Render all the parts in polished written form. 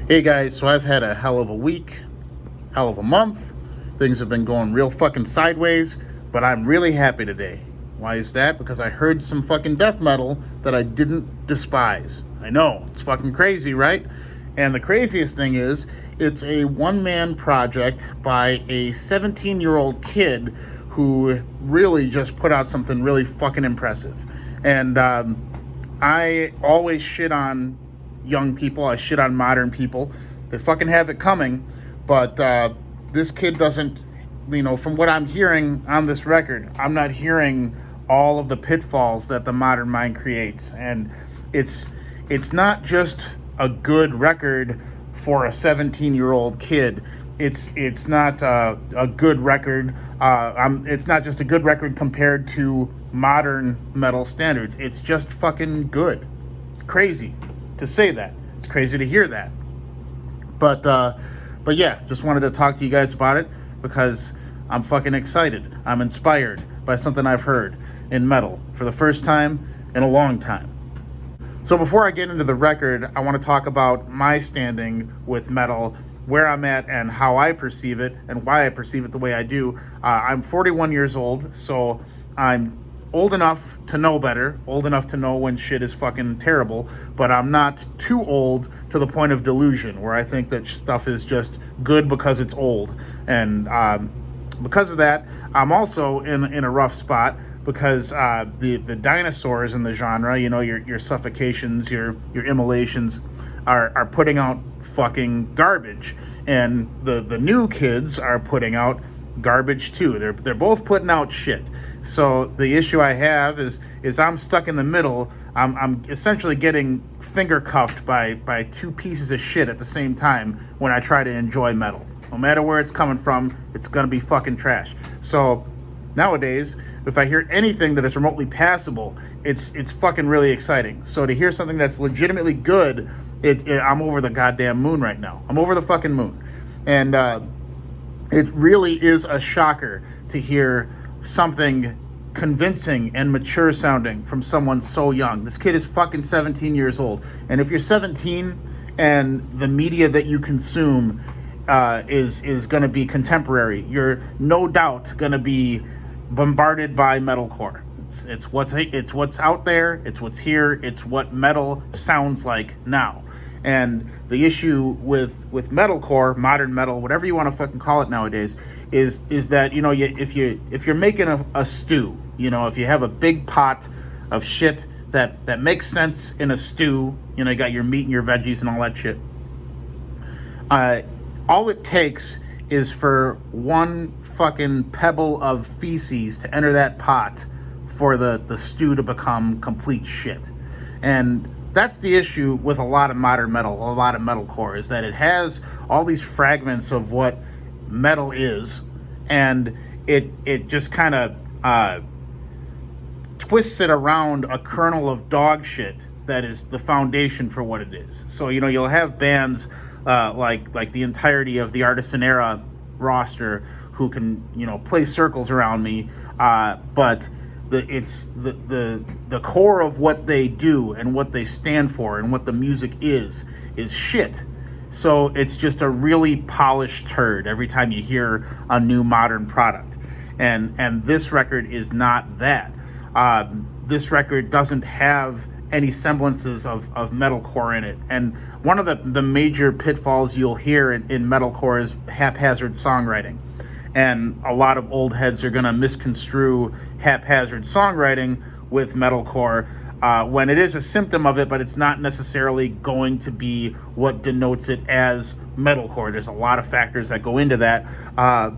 Hey guys, so I've had a hell of a week, hell of a month. Things have been going real fucking sideways, but I'm really happy today. Why is that? Because I heard some fucking death metal that I didn't despise. I know, it's fucking crazy, right? And the craziest thing is, it's a one-man project by a 17-year-old kid who really just put out something really fucking impressive. And I always shit on young people. I shit on modern people. They fucking have it coming, but this kid doesn't. From what I'm hearing on this record, I'm not hearing all of the pitfalls that the modern mind creates, and it's not just a good record for a 17-year-old kid. It's not a good record. It's not just a good record compared to modern metal standards. It's just fucking good. It's crazy to say that. It's crazy to hear that. But yeah, just wanted to talk to you guys about it because I'm fucking excited. I'm inspired by something I've heard in metal for the first time in a long time. So before I get into the record, I want to talk about my standing with metal, where I'm at and how I perceive it and why I perceive it the way I do. I'm 41 years old, so I'm old enough to know better, old enough to know when shit is fucking terrible, but I'm not too old to the point of delusion where I think that stuff is just good because it's old. And because of that, I'm also in a rough spot because the dinosaurs in the genre, your suffocations, your immolations, are putting out fucking garbage, and the new kids are putting out garbage too. They're both putting out shit. So the issue I have is I'm stuck in the middle. I'm essentially getting finger cuffed by two pieces of shit at the same time when I try to enjoy metal. No matter where it's coming from, it's gonna be fucking trash. So nowadays, if I hear anything that is remotely passable, it's fucking really exciting. So to hear something that's legitimately good, I'm over the goddamn moon right now. I'm over the fucking moon. And it really is a shocker to hear something convincing and mature sounding from someone so young. This kid is fucking 17 years old. And if you're 17 and the media that you consume is going to be contemporary, you're no doubt going to be bombarded by metalcore. It's what's out there, it's what's here, it's what metal sounds like now. And the issue with metalcore, modern metal, whatever you want to fucking call it nowadays, is that if you're making a stew, if you have a big pot of shit that makes sense in a stew, you got your meat and your veggies and all that shit. All it takes is for one fucking pebble of feces to enter that pot for the stew to become complete shit. And that's the issue with a lot of modern metal, a lot of metalcore, is that it has all these fragments of what metal is, and it just kind of twists it around a kernel of dog shit that is the foundation for what it is. So you'll have bands like the entirety of the Artisan Era roster who can play circles around me, but the core of what they do and what they stand for and what the music is shit. So it's just a really polished turd every time you hear a new modern product. And this record is not that. This record doesn't have any semblances of metalcore in it. And one of the major pitfalls you'll hear in metalcore is haphazard songwriting. And a lot of old heads are going to misconstrue haphazard songwriting with metalcore when it is a symptom of it, but it's not necessarily going to be what denotes it as metalcore. There's a lot of factors that go into that.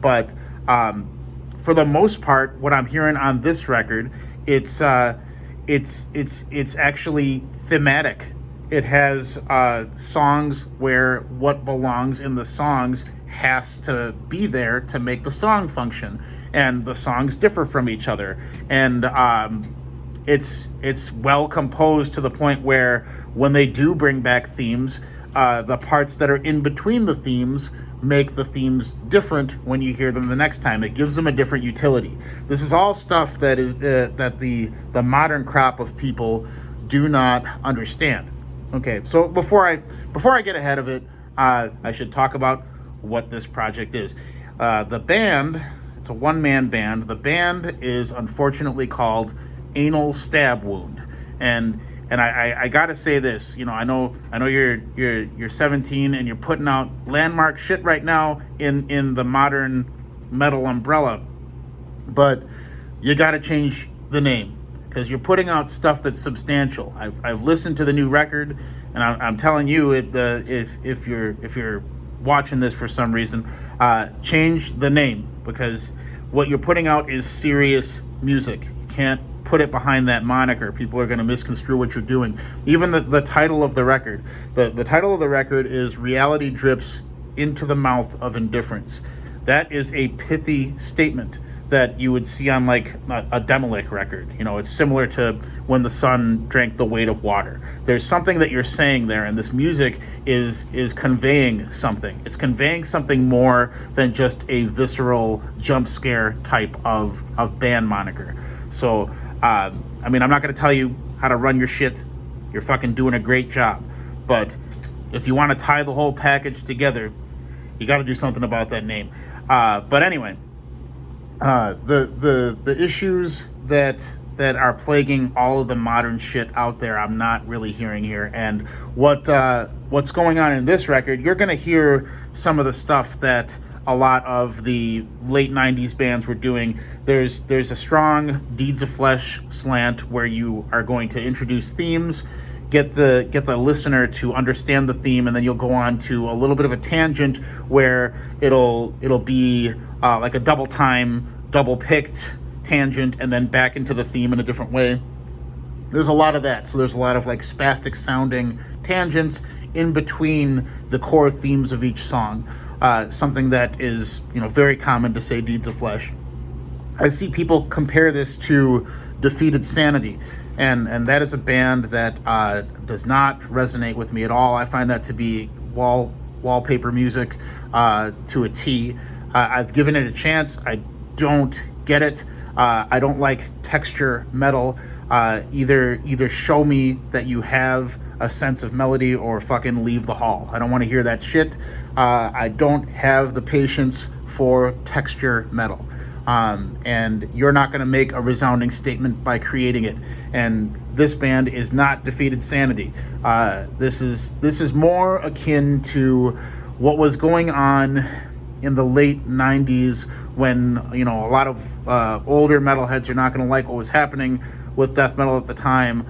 But for the most part, what I'm hearing on this record, it's actually thematic. It has songs where what belongs in the songs has to be there to make the song function, and the songs differ from each other, and it's well composed to the point where when they do bring back themes, the parts that are in between the themes make the themes different when you hear them the next time. It gives them a different utility. This is all stuff that is that the modern crop of people do not understand. Okay, so before I get ahead of it, I should talk about what this project is. The band, it's a one-man band. The band is unfortunately called Anal Stab Wound, and I gotta say this. I know you're 17 and you're putting out landmark shit right now in the modern metal umbrella, but you gotta change the name, because you're putting out stuff that's substantial. I've listened to the new record, and I'm telling you, if you're watching this for some reason, change the name, because what you're putting out is serious music. You can't put it behind that moniker. People are going to misconstrue what you're doing. Even the title of the record, the title of the record is Reality Drips into the Mouth of Indifference. That is a pithy statement that you would see on like a Demilich record. It's similar to When the Sun Drank the Weight of Water. There's something that you're saying there, and this music is conveying something. It's conveying something more than just a visceral jump scare type of band moniker. So, I'm not going to tell you how to run your shit. You're fucking doing a great job. But if you want to tie the whole package together, you got to do something about that name. But anyway, the issues that are plaguing all of the modern shit out there, I'm not really hearing here. And what's going on in this record, you're going to hear some of the stuff that a lot of the late 90s bands were doing. There's a strong Deeds of Flesh slant where you are going to introduce themes, get the listener to understand the theme, and then you'll go on to a little bit of a tangent where it'll be like a double picked tangent, and then back into the theme in a different way. There's a lot of that. So there's a lot of like spastic sounding tangents in between the core themes of each song. Something that is, very common to say Deeds of Flesh. I see people compare this to Defeated Sanity, and that is a band that does not resonate with me at all. I find that to be wallpaper music to a T. I've given it a chance. I don't get it. I don't like texture metal. Either show me that you have a sense of melody, or fucking leave the hall. I don't want to hear that shit. I don't have the patience for texture metal. And you're not going to make a resounding statement by creating it. And this band is not Defeated Sanity. This is more akin to what was going on in the late 90s when, a lot of older metalheads are not going to like what was happening with death metal at the time.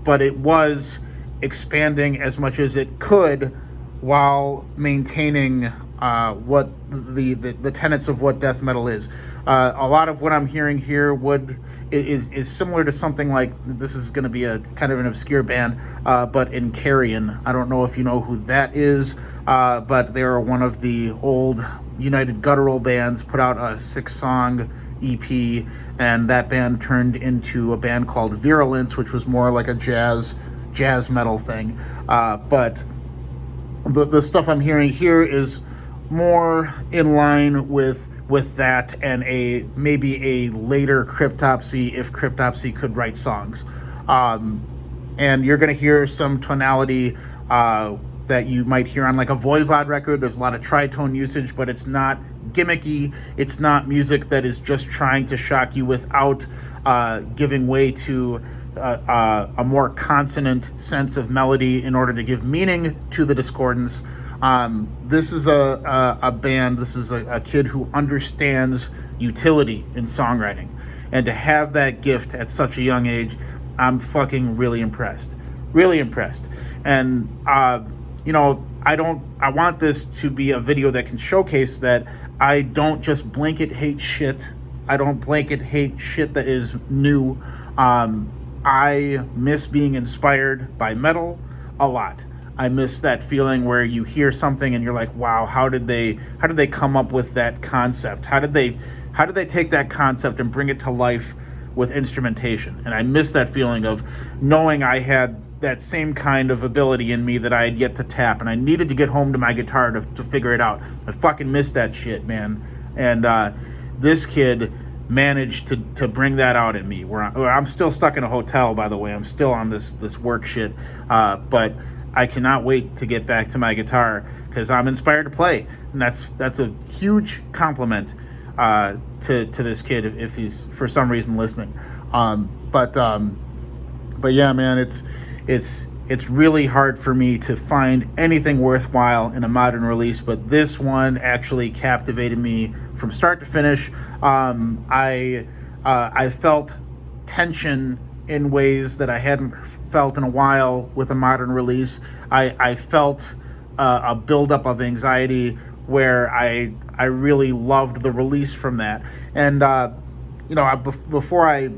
But it was expanding as much as it could while maintaining what the tenets of what death metal is. A lot of what I'm hearing here is similar to something like, this is going to be a kind of an obscure band, but Incarian. I don't know if you know who that is, but they're one of the old United Guttural bands, put out a 6-song EP, and that band turned into a band called Virulence, which was more like a jazz metal thing. But the stuff I'm hearing here is more in line with that, and maybe a later Cryptopsy, if Cryptopsy could write songs. And you're going to hear some tonality that you might hear on like a Voivod record. There's a lot of tritone usage, but it's not gimmicky. It's not music that is just trying to shock you without giving way to a more consonant sense of melody in order to give meaning to the discordance. This is a band, this is a kid who understands utility in songwriting. And to have that gift at such a young age, I'm fucking really impressed. Really impressed. And, I want this to be a video that can showcase that I don't just blanket hate shit. I don't blanket hate shit that is new. I miss being inspired by metal a lot. I miss that feeling where you hear something and you're like, wow, how did they come up with that concept? How did they take that concept and bring it to life with instrumentation? And I miss that feeling of knowing I had that same kind of ability in me that I had yet to tap, and I needed to get home to my guitar to figure it out. I fucking miss that shit, man. And this kid managed to bring that out in me. I'm still stuck in a hotel, by the way. I'm still on this work shit. But I cannot wait to get back to my guitar because I'm inspired to play, and that's a huge compliment to this kid if he's for some reason listening. But yeah, man, it's really hard for me to find anything worthwhile in a modern release, but this one actually captivated me from start to finish. I felt tension in ways that I hadn't felt in a while with a modern release. I felt a buildup of anxiety where I really loved the release from that. And before I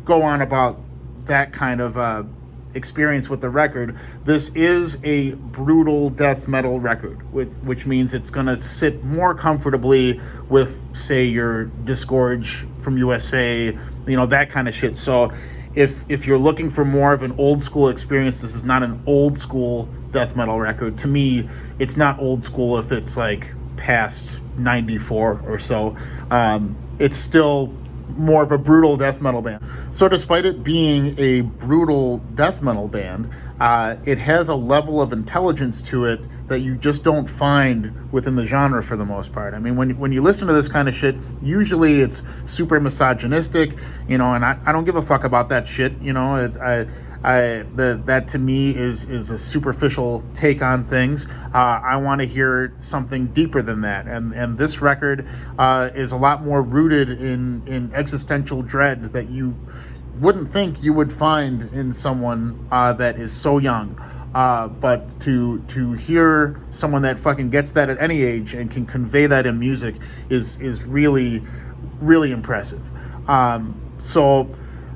go on about that kind of experience with the record, this is a brutal death metal record, which means it's going to sit more comfortably with, say, your Disgorge from USA, that kind of shit. So if you're looking for more of an old school experience, this is not an old school death metal record. To me, it's not old school if it's like past 94 or so. It's still more of a brutal death metal band. So despite it being a brutal death metal band, it has a level of intelligence to it that you just don't find within the genre for the most part. I mean, when you listen to this kind of shit, usually it's super misogynistic, and I don't give a fuck about that shit. That to me is a superficial take on things. I want to hear something deeper than that, and this record is a lot more rooted in existential dread that you wouldn't think you would find in someone that is so young. But to hear someone that fucking gets that at any age and can convey that in music is really, really impressive. So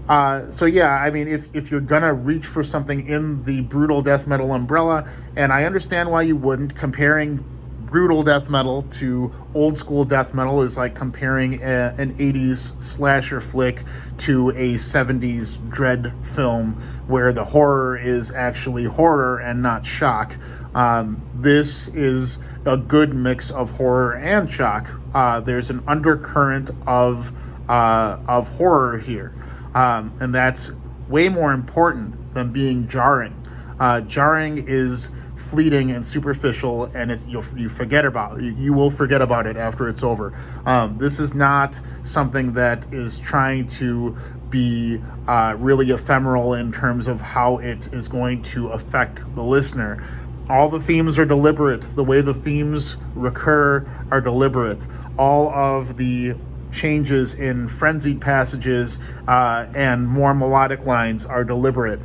yeah, I mean, if you're gonna reach for something in the brutal death metal umbrella, and I understand why you wouldn't, comparing brutal death metal to old school death metal is like comparing an 80s slasher flick to a 70s dread film where the horror is actually horror and not shock. This is a good mix of horror and shock. There's an undercurrent of horror here. And that's way more important than being jarring. Jarring is fleeting and superficial, and you forget about it. You will forget about it after it's over. This is not something that is trying to be really ephemeral in terms of how it is going to affect the listener. All the themes are deliberate. The way the themes recur are deliberate. All of the changes in frenzied passages and more melodic lines are deliberate.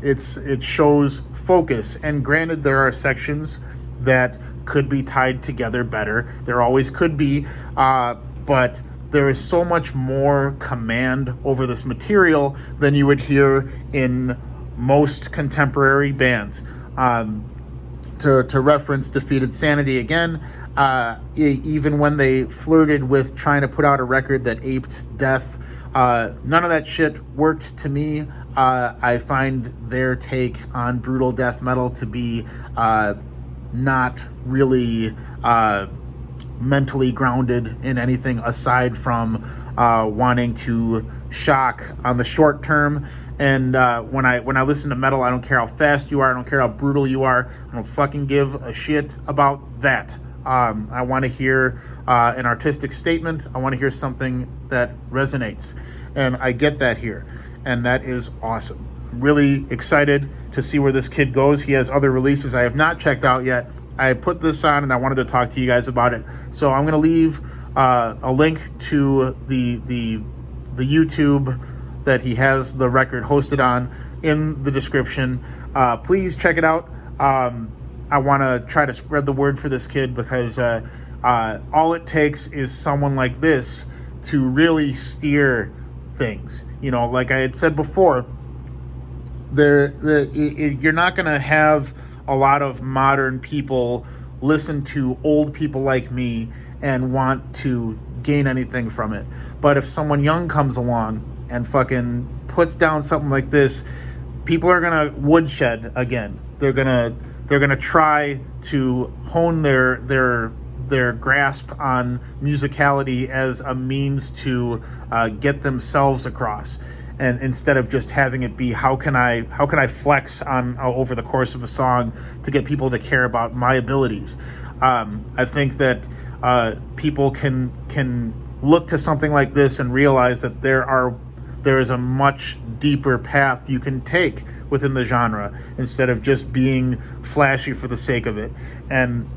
It shows focus, and granted, there are sections that could be tied together better. There always could be, but there is so much more command over this material than you would hear in most contemporary bands. To reference Defeated Sanity again, even when they flirted with trying to put out a record that aped death, none of that shit worked to me. I find their take on brutal death metal to be not really mentally grounded in anything aside from wanting to shock on the short term. And when I listen to metal, I don't care how fast you are, I don't care how brutal you are, I don't fucking give a shit about that. I want to hear an artistic statement. I want to hear something that resonates, and I get that here, and that is awesome. I'm really excited to see where this kid goes. He has other releases I have not checked out yet. I put this on, and I wanted to talk to you guys about it. So I'm going to leave a link to the YouTube that he has the record hosted on in the description. Please check it out. I want to try to spread the word for this kid because all it takes is someone like this to really steer things. Like I had said before, you're not going to have a lot of modern people listen to old people like me and want to gain anything from it. But if someone young comes along and fucking puts down something like this, people are going to woodshed again. They're gonna try to hone their grasp on musicality as a means to get themselves across. and instead of just having it be how can I flex on over the course of a song to get people to care about my abilities. I think that people can look to something like this and realize that there is a much deeper path you can take within the genre instead of just being flashy for the sake of it. And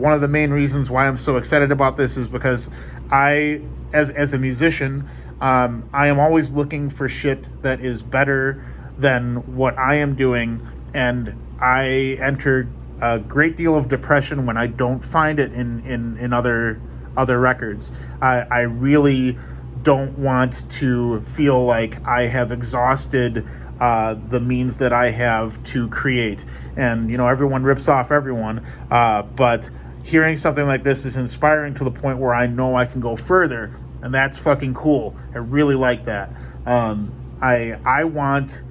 one of the main reasons why I'm so excited about this is because as a musician, I am always looking for shit that is better than what I am doing, and I enter a great deal of depression when I don't find it in other records. I really don't want to feel like I have exhausted the means that I have to create. And, everyone rips off everyone, but hearing something like this is inspiring to the point where I know I can go further, and that's fucking cool. I really like that. I want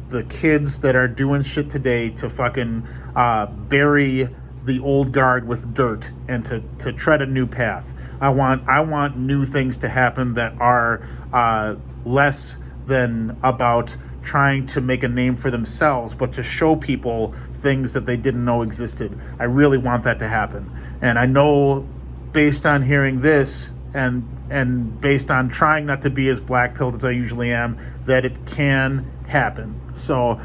the kids that are doing shit today to fucking bury the old guard with dirt and to tread a new path. I want new things to happen that are less than about trying to make a name for themselves, but to show people things that they didn't know existed. I really want that to happen. And I know, based on hearing this and based on trying not to be as black-pilled as I usually am, that it can happen. So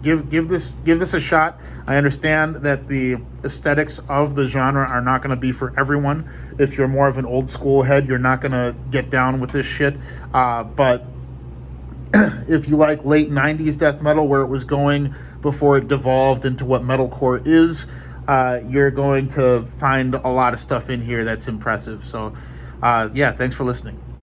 give this a shot. I understand that the aesthetics of the genre are not going to be for everyone. If you're more of an old school head, you're not going to get down with this shit. But if you like late 90s death metal, where it was going before it devolved into what metalcore is, you're going to find a lot of stuff in here that's impressive. So thanks for listening.